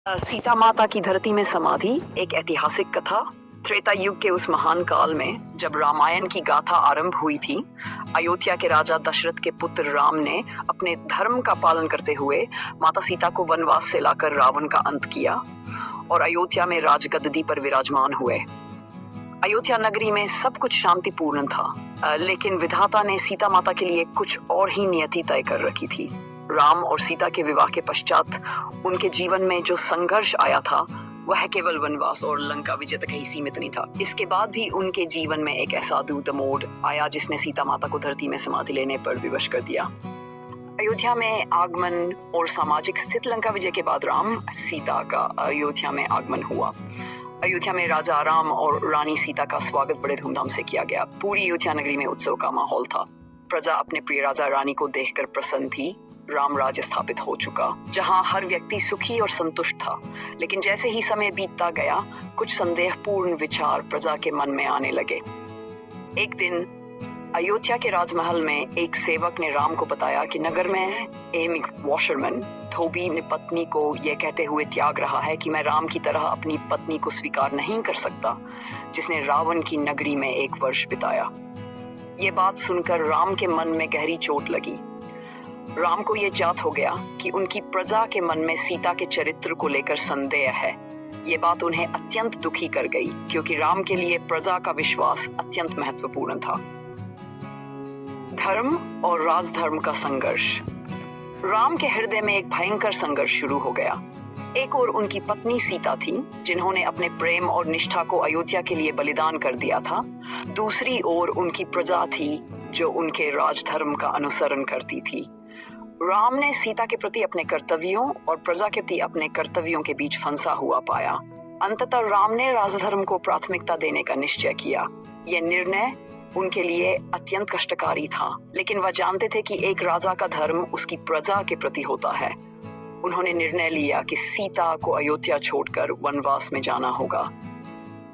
सीता माता की धरती में समाधि एक ऐतिहासिक कथा। त्रेता युग के उस महान काल में जब रामायण की गाथा आरंभ हुई थी, अयोध्या के राजा दशरथ के पुत्र राम ने अपने धर्म का पालन करते हुए माता सीता को वनवास से लाकर रावण का अंत किया और अयोध्या में राजगद्दी पर विराजमान हुए। अयोध्या नगरी में सब कुछ शांतिपूर्ण था, लेकिन विधाता ने सीता माता के लिए कुछ और ही नियति तय कर रखी थी। राम और सीता के विवाह के पश्चात उनके जीवन में जो संघर्ष आया था वह केवल वनवास और लंका विजय तक ही सीमित नहीं था। इसके बाद भी उनके जीवन में एक ऐसा दूत मोड़ आया जिसने सीता माता को धरती में समाधि लेने पर विवश कर दिया। अयोध्या में आगमन और सामाजिक स्थिति। लंका विजय के बाद राम सीता का अयोध्या में आगमन हुआ। अयोध्या में राजा राम और रानी सीता का स्वागत बड़े धूमधाम से किया गया। पूरी अयोध्या नगरी में उत्सव का माहौल था। प्रजा अपने प्रिय राजा रानी को देखकर प्रसन्न थी। राम राज्य स्थापित हो चुका, जहां हर व्यक्ति सुखी और संतुष्ट था। लेकिन जैसे ही समय बीतता गया, कुछ संदेहपूर्ण विचार प्रजा के मन में आने लगे। एक दिन अयोध्या के राजमहल में एक सेवक ने राम को बताया कि नगर में एक वॉशरमैन धोबी ने पत्नी को यह कहते हुए त्याग रहा है कि मैं राम की तरह अपनी पत्नी को स्वीकार नहीं कर सकता, जिसने रावण की नगरी में 1 वर्ष बिताया। ये बात सुनकर राम के मन में गहरी चोट लगी। राम को यह जात हो गया कि उनकी प्रजा के मन में सीता के चरित्र को लेकर संदेह है। ये बात उन्हें अत्यंत दुखी कर गई, क्योंकि राम के लिए प्रजा का विश्वास अत्यंत महत्वपूर्ण था। धर्म और राजधर्म का संघर्ष। राम के हृदय में एक भयंकर संघर्ष शुरू हो गया। एक ओर उनकी पत्नी सीता थी, जिन्होंने अपने प्रेम और निष्ठा को अयोध्या के लिए बलिदान कर दिया था। दूसरी ओर उनकी प्रजा थी, जो उनके राजधर्म का अनुसरण करती थी। राम ने सीता के प्रति अपने कर्तव्यों और प्रजा के प्रति अपने कर्तव्यों के बीच फंसा हुआ पाया। अंततः राम ने राजधर्म को प्राथमिकता देने का निश्चय किया। यह निर्णय उनके लिए अत्यंत कष्टकारी था, लेकिन वह जानते थे कि एक राजा का धर्म उसकी प्रजा के प्रति होता है। उन्होंने निर्णय लिया कि सीता को अयोध्या छोड़कर वनवास में जाना होगा।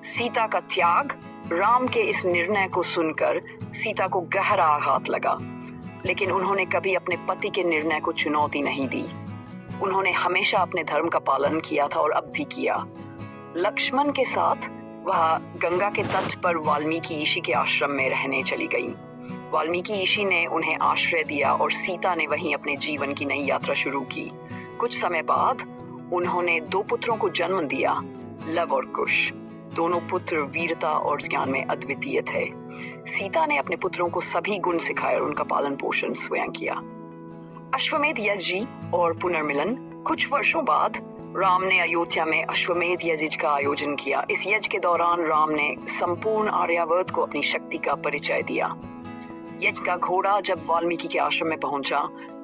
सीता का त्याग। राम के इस निर्णय को सुनकर सीता को गहरा आघात लगा, लेकिन उन्होंने कभी अपने पति के निर्णय को चुनौती नहीं दी। उन्होंने हमेशा अपने धर्म का पालन किया था और अब भी किया। लक्ष्मण के साथ वह गंगा के तट पर वाल्मीकि ऋषि के आश्रम में रहने चली गई। वाल्मीकि ऋषि ने उन्हें आश्रय दिया और सीता ने वहीं अपने जीवन की नई यात्रा शुरू की। कुछ समय बाद उन्होंने 2 पुत्रों को जन्म दिया, लव और कुश। दोनों पुत्र वीरता और ज्ञान में अद्वितीय थे। सीता ने अपने पुत्रों को सभी गुण सिखाए और उनका पालन पोषण स्वयं किया। अश्वमेध यज्ञ और पुनर्मिलन। कुछ वर्षों बाद राम ने अयोध्या में अश्वमेध यज्ञ का आयोजन किया। इस यज्ञ के दौरान राम ने संपूर्ण आर्यावर्त को अपनी शक्ति का परिचय दिया। यज्ञ का घोड़ा जब वाल्मीकि के आश्रम में पहुंचा,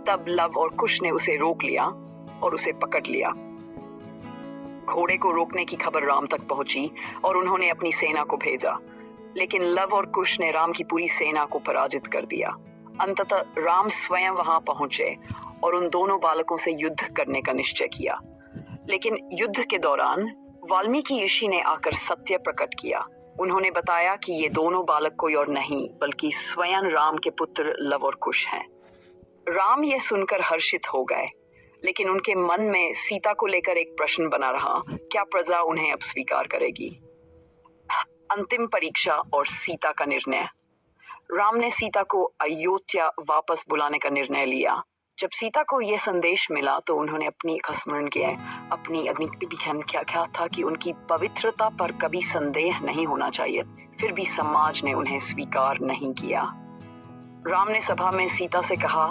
तब लव और कुश ने उसे रोक लिया और उसे पकड़ लिया। घोड़े को रोकने की खबर राम तक पहुंची और उन्होंने अपनी सेना को भेजा, लेकिन लव और कुश ने राम की पूरी सेना को पराजित कर दिया। अंततः राम स्वयं वहां पहुंचे और उन दोनों बालकों से युद्ध करने का निश्चय किया। लेकिन युद्ध के दौरान वाल्मीकि ऋषि ने आकर सत्य प्रकट किया। उन्होंने बताया कि ये दोनों बालक कोई और नहीं बल्कि स्वयं राम के पुत्र लव और कुश हैं। राम ये सुनकर हर्षित हो गए, लेकिन उनके मन में सीता को लेकर एक प्रश्न बना रहा, क्या प्रजा उन्हें अब स्वीकार करेगी? अंतिम परीक्षा और सीता का निर्णय। राम ने सीता को अयोध्या वापस बुलाने का निर्णय लिया। जब सीता को यह संदेश मिला तो उन्होंने अपनी स्मरण किया, अपनी क्या था कि उनकी पवित्रता पर कभी संदेह नहीं होना चाहिए। फिर भी समाज ने उन्हें स्वीकार नहीं किया। राम ने सभा में सीता से कहा,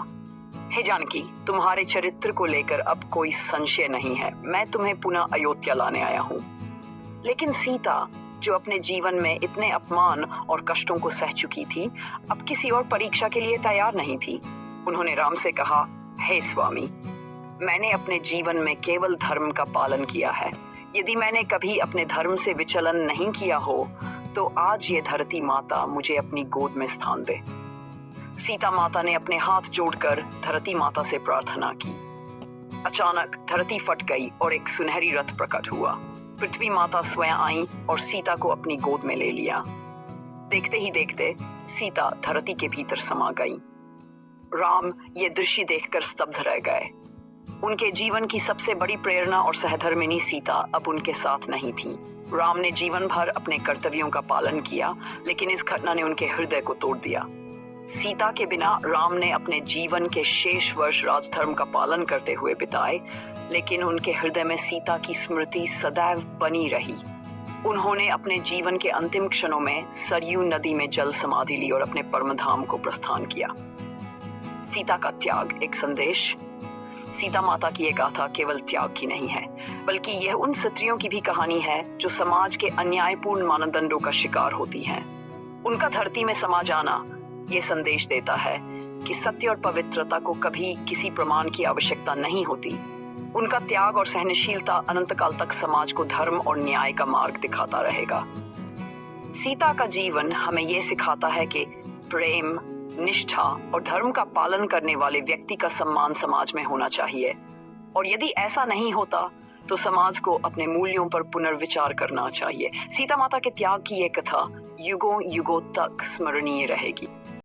हे जानकी, तुम्हारे चरित्र को लेकर अब कोई संशय नहीं है। मैं तुम्हें पुनः अयोध्या लाने आया हूँ। लेकिन सीता, जो अपने जीवन में इतने अपमान और कष्टों को सह चुकी थी, अब किसी और परीक्षा के लिए तैयार नहीं थी। उन्होंने राम से कहा, हे स्वामी, मैंने अपने जीवन में केवल धर्म का पालन किया है। यदि मैंने कभी अपने धर्म से विचलन नहीं किया हो, तो आज ये धरती माता मुझे अपनी गोद में स्थान दे। सीता माता ने अपने हाथ जोड़कर धरती माता से प्रार्थना की। अचानक धरती फट गई और एक सुनहरी रथ प्रकट हुआ। पृथ्वी माता स्वयं आई और सीता को अपनी गोद में ले लिया। देखते ही देखते सीता धरती के भीतर समा गई। राम ये दृश्य देखकर स्तब्ध रह गए। उनके जीवन की सबसे बड़ी प्रेरणा और सहधर्मिणी सीता अब उनके साथ नहीं थी। राम ने जीवन भर अपने कर्तव्यों का पालन किया, लेकिन इस घटना ने उनके हृदय को तोड़ दिया। सीता के बिना राम ने अपने जीवन के शेष वर्ष राजधर्म का पालन करते हुए बिताए, लेकिन उनके हृदय में सीता की स्मृति सदैव बनी रही। उन्होंने अपने जीवन के अंतिम क्षणों में सरयू नदी में जल समाधि ली और अपने परमधाम को प्रस्थान किया। सीता का त्याग एक संदेश। सीता माता की ये गाथा केवल त्याग की नहीं है, बल्कि यह उन स्त्रियों की भी कहानी है जो समाज के अन्यायपूर्ण मानदंडों का शिकार होती हैं। उनका धरती में समा जाना ये संदेश देता है कि सत्य और पवित्रता को कभी किसी प्रमाण की आवश्यकता नहीं होती। उनका त्याग और सहनशीलता अनंत काल तक समाज को धर्म और न्याय का मार्ग दिखाता रहेगा। सीता का जीवन हमें यह सिखाता है कि प्रेम, निष्ठा और धर्म का पालन करने वाले व्यक्ति का सम्मान समाज में होना चाहिए, और यदि ऐसा नहीं होता तो समाज को अपने मूल्यों पर पुनर्विचार करना चाहिए। सीता माता के त्याग की यह कथा युगों युगों तक स्मरणीय रहेगी।